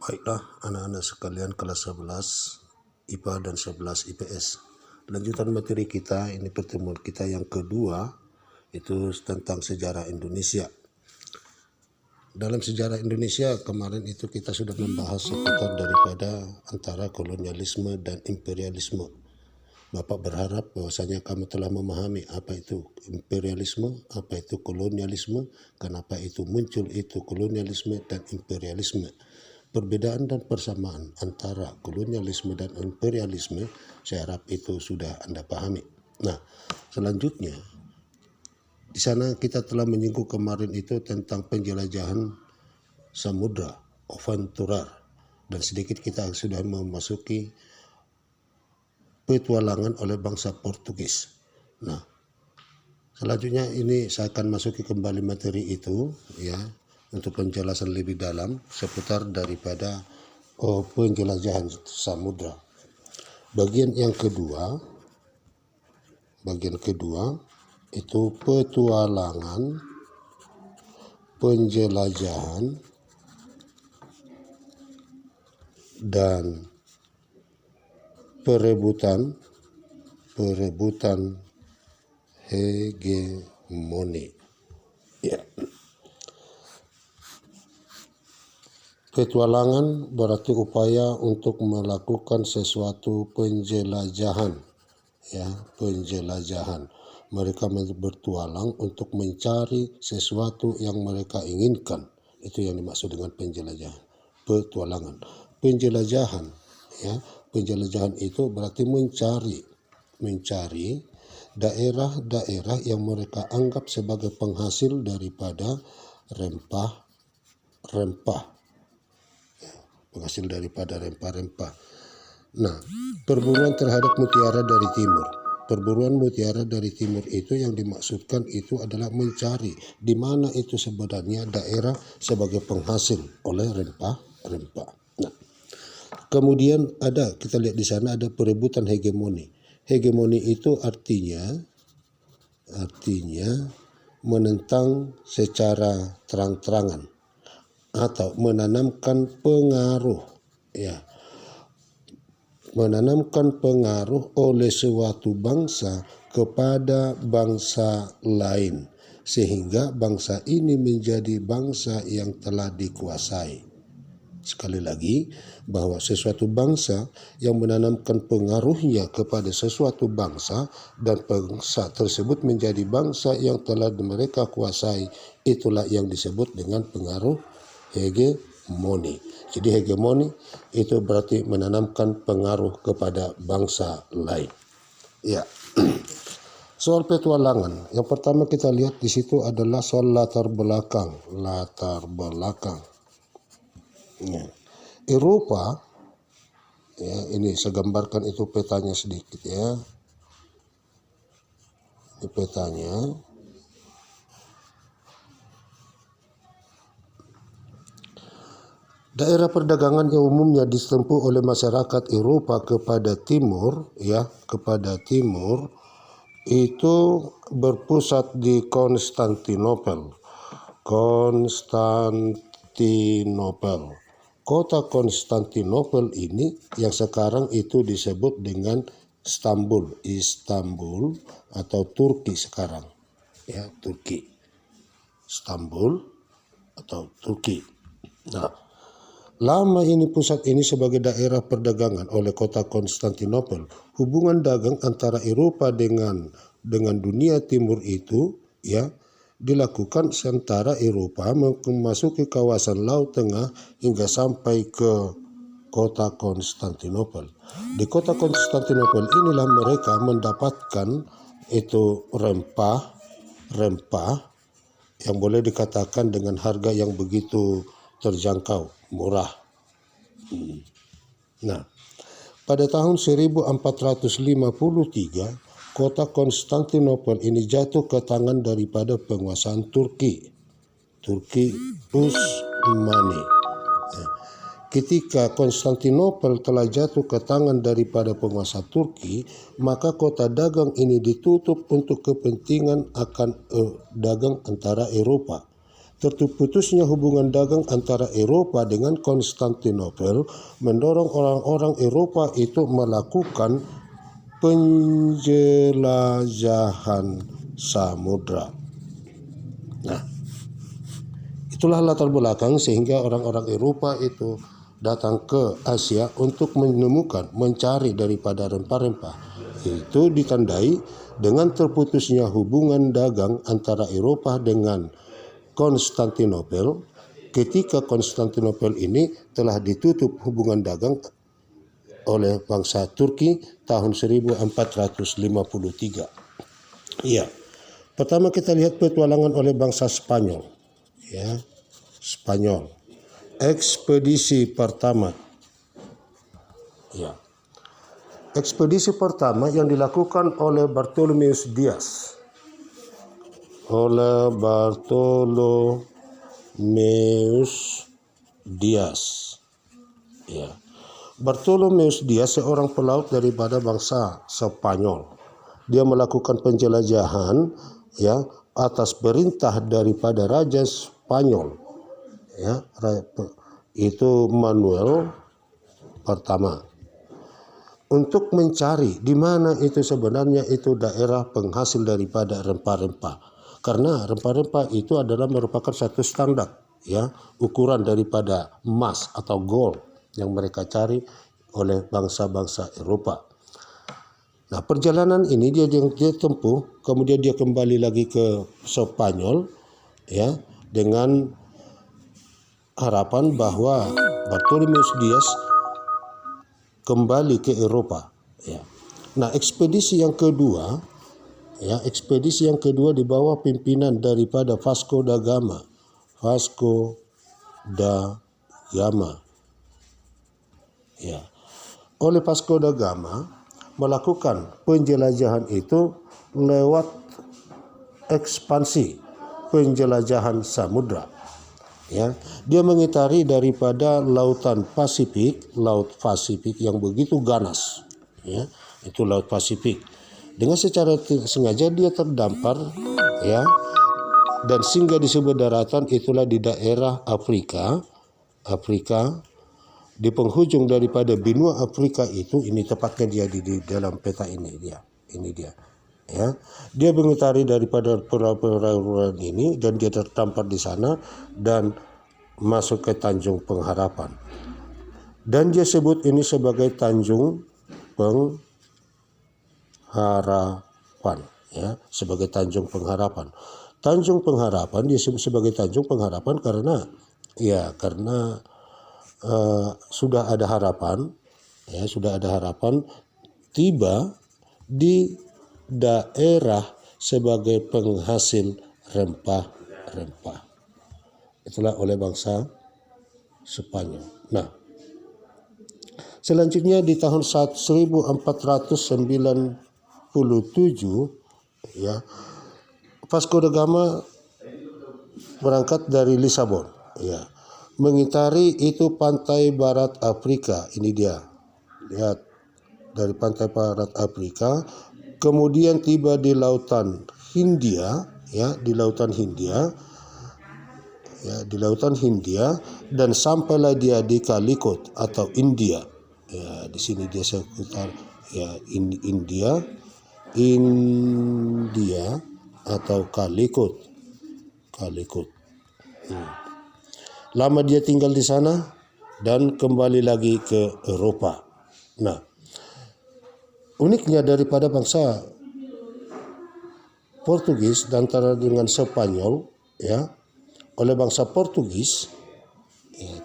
Baiklah anak-anak sekalian kelas 11 IPA dan 11 IPS. Lanjutan materi kita, ini pertemuan kita yang kedua, itu tentang sejarah Indonesia. Dalam sejarah Indonesia kemarin itu kita sudah membahas seputar daripada antara kolonialisme dan imperialisme. Bapak berharap bahwasanya kamu telah memahami apa itu imperialisme, apa itu kolonialisme, kenapa itu muncul itu kolonialisme dan imperialisme. Perbedaan dan persamaan antara kolonialisme dan imperialisme, saya harap itu sudah Anda pahami. Nah, selanjutnya di sana kita telah menyinggung kemarin itu tentang penjelajahan samudra, aventurar, dan sedikit kita sudah memasuki petualangan oleh bangsa Portugis. Nah, selanjutnya ini saya akan masuki kembali materi itu ya, untuk penjelasan lebih dalam seputar daripada penjelajahan samudra. Bagian kedua itu petualangan, penjelajahan, dan perebutan hegemoni. Ya. Petualangan berarti upaya untuk melakukan sesuatu penjelajahan, ya, penjelajahan. Mereka bertualang untuk mencari sesuatu yang mereka inginkan. Itu yang dimaksud dengan penjelajahan, petualangan. Penjelajahan, ya, penjelajahan itu berarti mencari daerah-daerah yang mereka anggap sebagai penghasil daripada rempah-rempah. Penghasil daripada rempah-rempah. Nah, perburuan terhadap mutiara dari timur. Perburuan mutiara dari timur itu yang dimaksudkan itu adalah mencari di mana itu sebenarnya daerah sebagai penghasil oleh rempah-rempah. Nah, kemudian kita lihat di sana ada perebutan hegemoni. Hegemoni itu artinya menentang secara terang-terangan atau menanamkan pengaruh, ya, menanamkan pengaruh oleh suatu bangsa kepada bangsa lain sehingga bangsa ini menjadi bangsa yang telah dikuasai. Sekali lagi, bahwa sesuatu bangsa yang menanamkan pengaruhnya kepada sesuatu bangsa dan bangsa tersebut menjadi bangsa yang telah mereka kuasai, itulah yang disebut dengan pengaruh hegemoni. Jadi hegemoni itu berarti menanamkan pengaruh kepada bangsa lain. Ya. Soal petualangan, yang pertama kita lihat di situ adalah soal latar belakang. Ya. Eropa, ya, ini saya gambarkan itu petanya sedikit ya. Ini petanya. Daerah perdagangan yang umumnya ditempuh oleh masyarakat Eropa kepada timur, ya, kepada timur itu berpusat di Konstantinopel. Kota Konstantinopel ini yang sekarang itu disebut dengan Istanbul atau Turki sekarang, ya, Turki. Istanbul atau Turki. Nah, lama ini pusat ini sebagai daerah perdagangan oleh kota Konstantinopel. Hubungan dagang antara Eropa dengan dunia timur itu, ya, dilakukan sementara Eropa memasuki kawasan Laut Tengah hingga sampai ke kota Konstantinopel. Di kota Konstantinopel inilah mereka mendapatkan itu rempah yang boleh dikatakan dengan harga yang begitu terjangkau, murah. Nah, pada tahun 1453 kota Konstantinopel ini jatuh ke tangan daripada penguasaan Turki Usmani. Ketika Konstantinopel telah jatuh ke tangan daripada penguasa Turki, maka kota dagang ini ditutup untuk kepentingan akan dagang antara Eropa. Terputusnya hubungan dagang antara Eropa dengan Konstantinopel mendorong orang-orang Eropa itu melakukan penjelajahan samudra. Nah, itulah latar belakang sehingga orang-orang Eropa itu datang ke Asia untuk mencari daripada rempah-rempah. Itu ditandai dengan terputusnya hubungan dagang antara Eropa dengan Konstantinopel. Ketika Konstantinopel ini telah ditutup hubungan dagang oleh bangsa Turki tahun 1453. Iya. Pertama kita lihat petualangan oleh bangsa Spanyol. Ya, Spanyol. Ekspedisi pertama. Ya. Ekspedisi pertama yang dilakukan oleh Bartholomeus Dias. Ya. Bartholomeus Dias seorang pelaut daripada bangsa Spanyol. Dia melakukan penjelajahan ya atas perintah daripada Raja Spanyol. Ya, itu Manuel pertama, untuk mencari di mana itu sebenarnya itu daerah penghasil daripada rempah-rempah, karena rempah-rempah itu adalah merupakan satu standar ya ukuran daripada emas atau gold yang mereka cari oleh bangsa-bangsa Eropa. Nah, perjalanan ini dia tempuh, kemudian dia kembali lagi ke Spanyol ya dengan harapan bahwa Bartholomeus Dias kembali ke Eropa. Ya. Nah, ekspedisi yang kedua di bawah pimpinan daripada Vasco da Gama. Ya. Oleh Vasco da Gama melakukan penjelajahan itu lewat ekspansi penjelajahan samudra. Ya, dia mengitari daripada lautan Pasifik, laut Pasifik yang begitu ganas, ya, itu laut Pasifik. Dengan secara sengaja dia terdampar, ya, dan singgah di sebuah daratan itulah di daerah Afrika, di penghujung daripada benua Afrika itu, ini tepatnya dia di dalam peta ini dia. Ya, dia mengitari daripada perairan ini dan dia terdampar di sana dan masuk ke Tanjung Pengharapan. Dan dia sebut ini sebagai Tanjung Pengharapan, ya, sebagai Tanjung Pengharapan. Tanjung Pengharapan dia sebut sebagai Tanjung Pengharapan karena sudah ada harapan, ya, tiba di daerah sebagai penghasil rempah-rempah. Itulah oleh bangsa Spanyol. Nah, selanjutnya di tahun 1497 ya, Vasco da Gama berangkat dari Lisabon, ya, mengitari itu pantai barat Afrika. Ini dia. Lihat dari pantai barat Afrika. Kemudian tiba di lautan Hindia, ya, di lautan Hindia, dan sampailah dia di Calicut atau India. Ya, di sini dia seputar ya India atau Calicut. Lama dia tinggal di sana dan kembali lagi ke Eropa. Nah, uniknya daripada bangsa Portugis antara dengan Spanyol, ya, oleh bangsa Portugis, ya,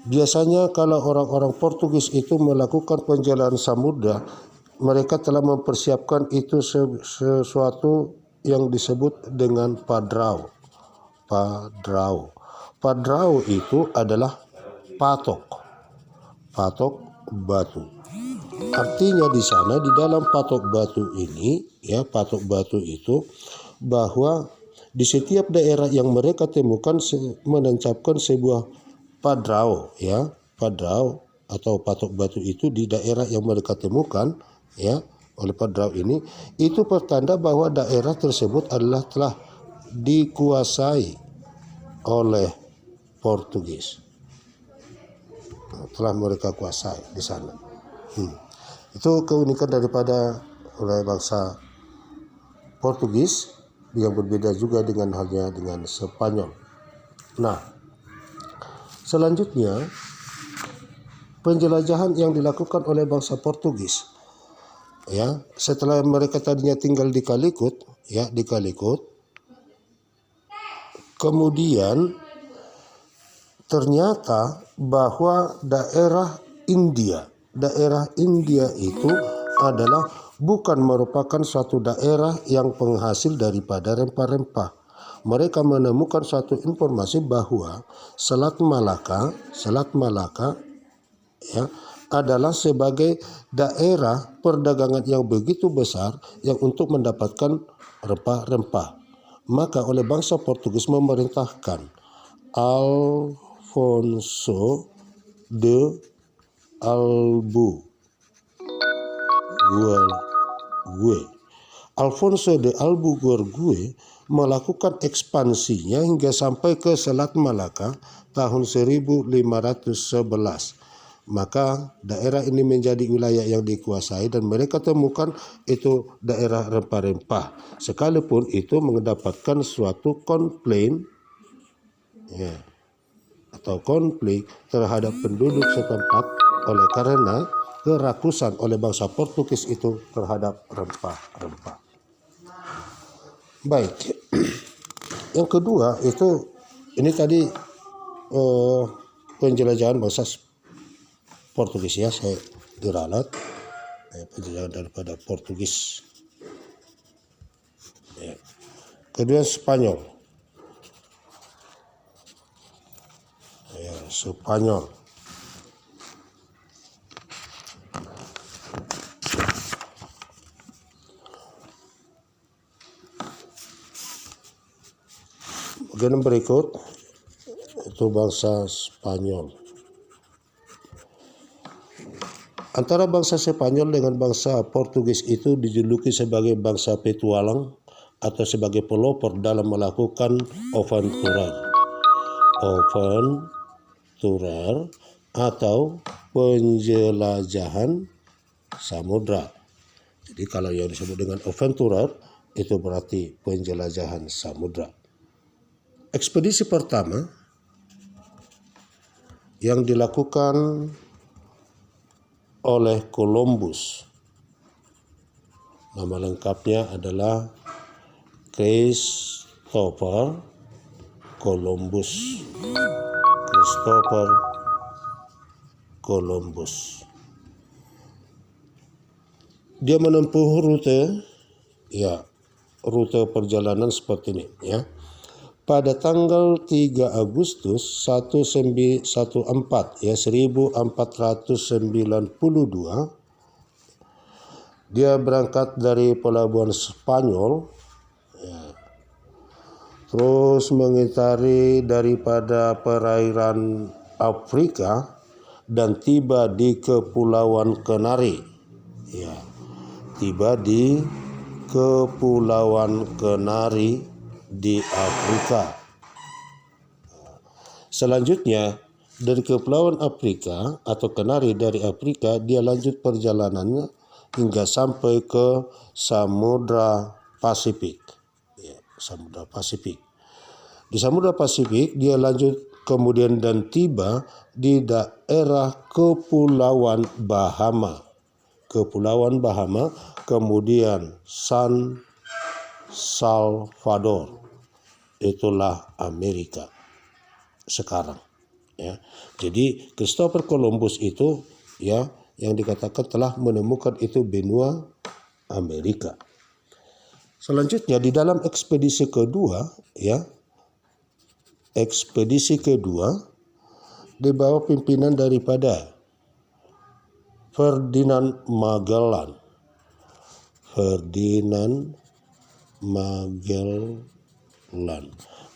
biasanya kalau orang-orang Portugis itu melakukan perjalanan samudra, mereka telah mempersiapkan itu sesuatu yang disebut dengan padrau. Padrau itu adalah patok batu. Artinya di sana di dalam patok batu ini, ya, patok batu itu bahwa di setiap daerah yang mereka temukan menancapkan sebuah padrau, ya, padrau atau patok batu itu di daerah yang mereka temukan, ya, oleh padrau ini, itu pertanda bahwa daerah tersebut adalah telah dikuasai oleh Portugis. Telah mereka kuasai di sana. Itu keunikan daripada oleh bangsa Portugis yang berbeda juga dengan halnya dengan Spanyol. Nah, selanjutnya penjelajahan yang dilakukan oleh bangsa Portugis, ya, setelah mereka tadinya tinggal di Calicut, kemudian ternyata bahwa daerah India itu adalah bukan merupakan suatu daerah yang penghasil daripada rempah-rempah. Mereka menemukan suatu informasi bahwa Selat Malaka ya, adalah sebagai daerah perdagangan yang begitu besar yang untuk mendapatkan rempah-rempah. Maka oleh bangsa Portugis memerintahkan Alfonso de Albuquerque melakukan ekspansinya hingga sampai ke Selat Malaka tahun 1511. Maka daerah ini menjadi wilayah yang dikuasai dan mereka temukan itu daerah rempah-rempah. Sekalipun itu mendapatkan suatu komplain, ya, atau konflik terhadap penduduk setempat oleh karena kerakusan oleh bangsa Portugis itu terhadap rempah-rempah. Baik, yang kedua itu ini tadi penjelajahan bangsa Portugis, ya, saya diralat penjelajahan daripada Portugis. Ya. Kedua Spanyol. Ya, Spanyol. Bagian berikut itu bangsa Spanyol. Antara bangsa Spanyol dengan bangsa Portugis itu dijuluki sebagai bangsa petualang atau sebagai pelopor dalam melakukan aventurar atau penjelajahan samudra. Jadi kalau yang disebut dengan aventurar itu berarti penjelajahan samudra. Ekspedisi pertama yang dilakukan oleh Columbus, nama lengkapnya adalah Christopher Columbus. Dia menempuh rute perjalanan seperti ini, ya. Pada tanggal 3 Agustus 1492 dia berangkat dari pelabuhan Spanyol, ya, terus mengitari daripada perairan Afrika dan tiba di Kepulauan Kanari. Ya, tiba di Kepulauan Kanari di Afrika. Selanjutnya dari Kepulauan Afrika atau Kanari dari Afrika dia lanjut perjalanannya hingga sampai ke Samudra Pasifik. Ya, Samudra Pasifik. Di Samudra Pasifik dia lanjut kemudian dan tiba di daerah Kepulauan Bahama, kemudian San Salvador, itulah Amerika sekarang, ya. Jadi Christopher Columbus itu, ya, yang dikatakan telah menemukan itu benua Amerika. Selanjutnya di dalam ekspedisi kedua, ya, di bawah pimpinan daripada Ferdinand Magellan.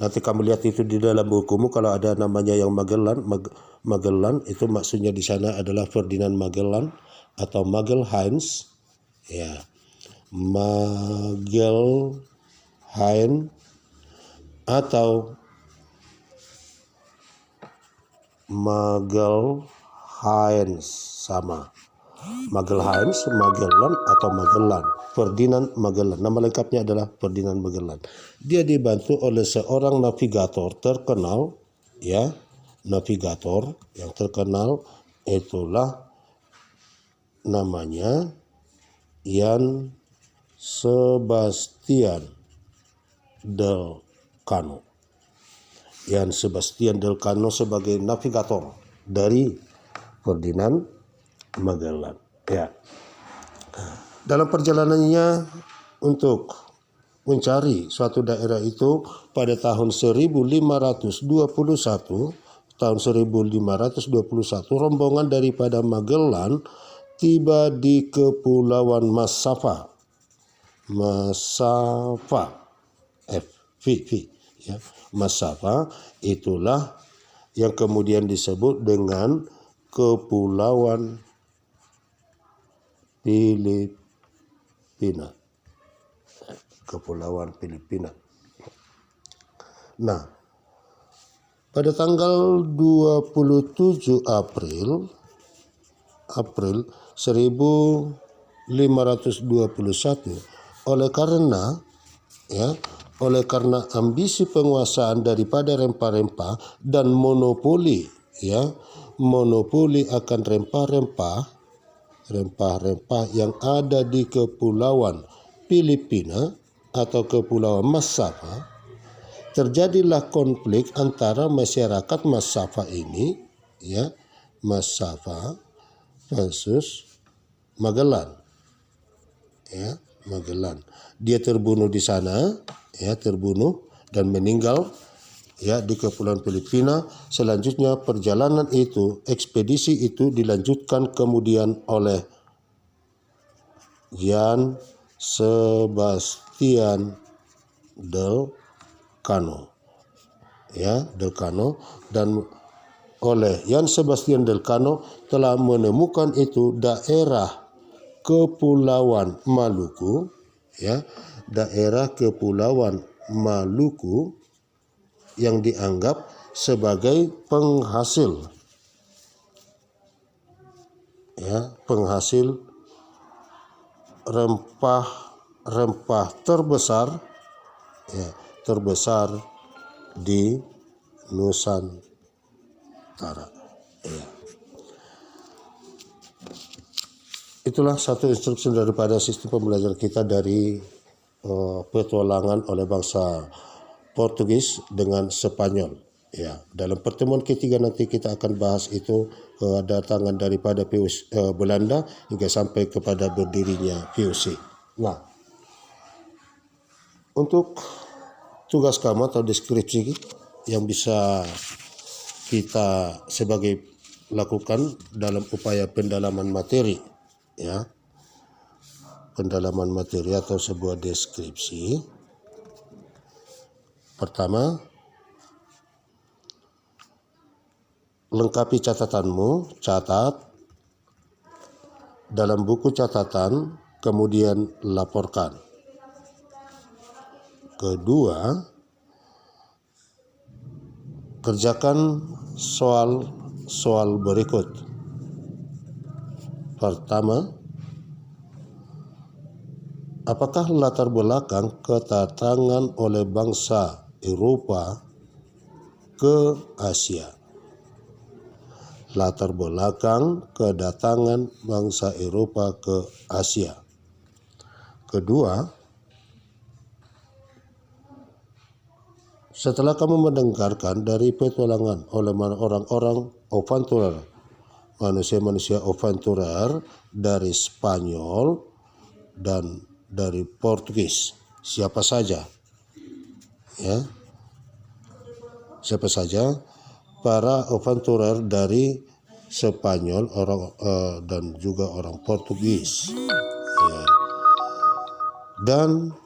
Nanti kamu lihat itu di dalam bukumu kalau ada namanya yang Magellan itu maksudnya di sana adalah Ferdinand Magellan atau Magelhaens, ya. Magelhaen atau Magelhaens sama. Magelhaens, Magellan atau Magellan. Ferdinand Magellan. Nama lengkapnya adalah Ferdinand Magellan. Dia dibantu oleh seorang navigator terkenal, ya, navigator yang terkenal, itulah namanya Jan Sebastian Elcano. Jan Sebastian Elcano sebagai navigator dari Ferdinand Magellan. Ya. Dalam perjalanannya untuk mencari suatu daerah itu pada tahun 1521, rombongan daripada Magellan tiba di Kepulauan Massafa. Ya. Massafa itulah yang kemudian disebut dengan Kepulauan Filipina. Kepulauan Filipina. Nah, pada tanggal 27 April 1521 oleh karena ambisi penguasaan daripada rempah-rempah dan monopoli akan rempah-rempah yang ada di Kepulauan Filipina atau Kepulauan Massafa, terjadilah konflik antara masyarakat Massafa ini, ya, Massafa versus Magellan, ya, Magellan. Dia terbunuh di sana, ya, terbunuh dan meninggal, ya, di Kepulauan Filipina. Selanjutnya perjalanan itu, ekspedisi itu dilanjutkan kemudian oleh Jan Sebastian Elcano, ya, Elcano, dan oleh Jan Sebastian Elcano telah menemukan itu daerah Kepulauan Maluku, ya, daerah Kepulauan Maluku yang dianggap sebagai penghasil, ya, penghasil rempah-rempah terbesar, ya, terbesar di Nusantara. Ya. Itulah satu instruksi daripada sistem pembelajaran kita dari petualangan oleh bangsa Portugis dengan Spanyol. Ya, dalam pertemuan ketiga nanti kita akan bahas itu kedatangan daripada Belanda hingga sampai kepada berdirinya VOC. Nah, untuk tugas kamu atau deskripsi yang bisa kita sebagai lakukan dalam upaya pendalaman materi, ya, pendalaman materi atau sebuah deskripsi. Pertama, lengkapi catatanmu, catat dalam buku catatan, kemudian laporkan. Kedua, kerjakan soal berikut. Pertama, apakah latar belakang kedatangan oleh bangsa Eropa ke Asia? Latar belakang kedatangan bangsa Eropa ke Asia. Kedua, setelah kamu mendengarkan dari petualangan oleh orang-orang aventurer, manusia-manusia aventurer dari Spanyol dan dari Portugis, siapa saja, ya, siapa saja para aventurer dari Spanyol dan juga orang Portugis, ya. Dan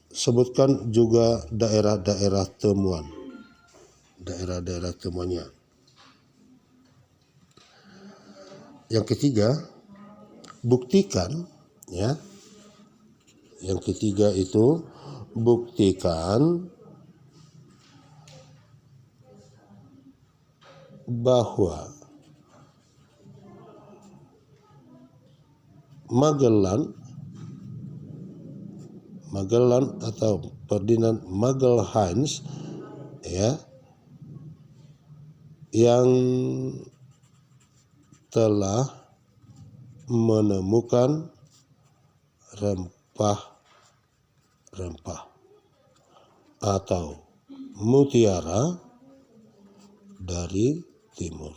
sebutkan juga daerah-daerah temuannya. Yang ketiga, buktikan, ya. Yang ketiga itu buktikan bahwa Magellan atau Ferdinand Magalhaens ya, yang telah menemukan rempah-rempah atau mutiara dari timur.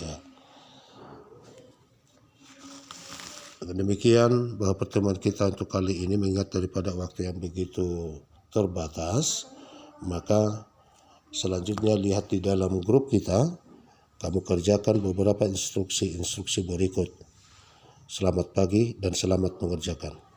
Ya. Dengan demikian bahwa pertemuan kita untuk kali ini mengingat daripada waktu yang begitu terbatas, maka selanjutnya lihat di dalam grup kita, kamu kerjakan beberapa instruksi berikut. Selamat pagi dan selamat mengerjakan.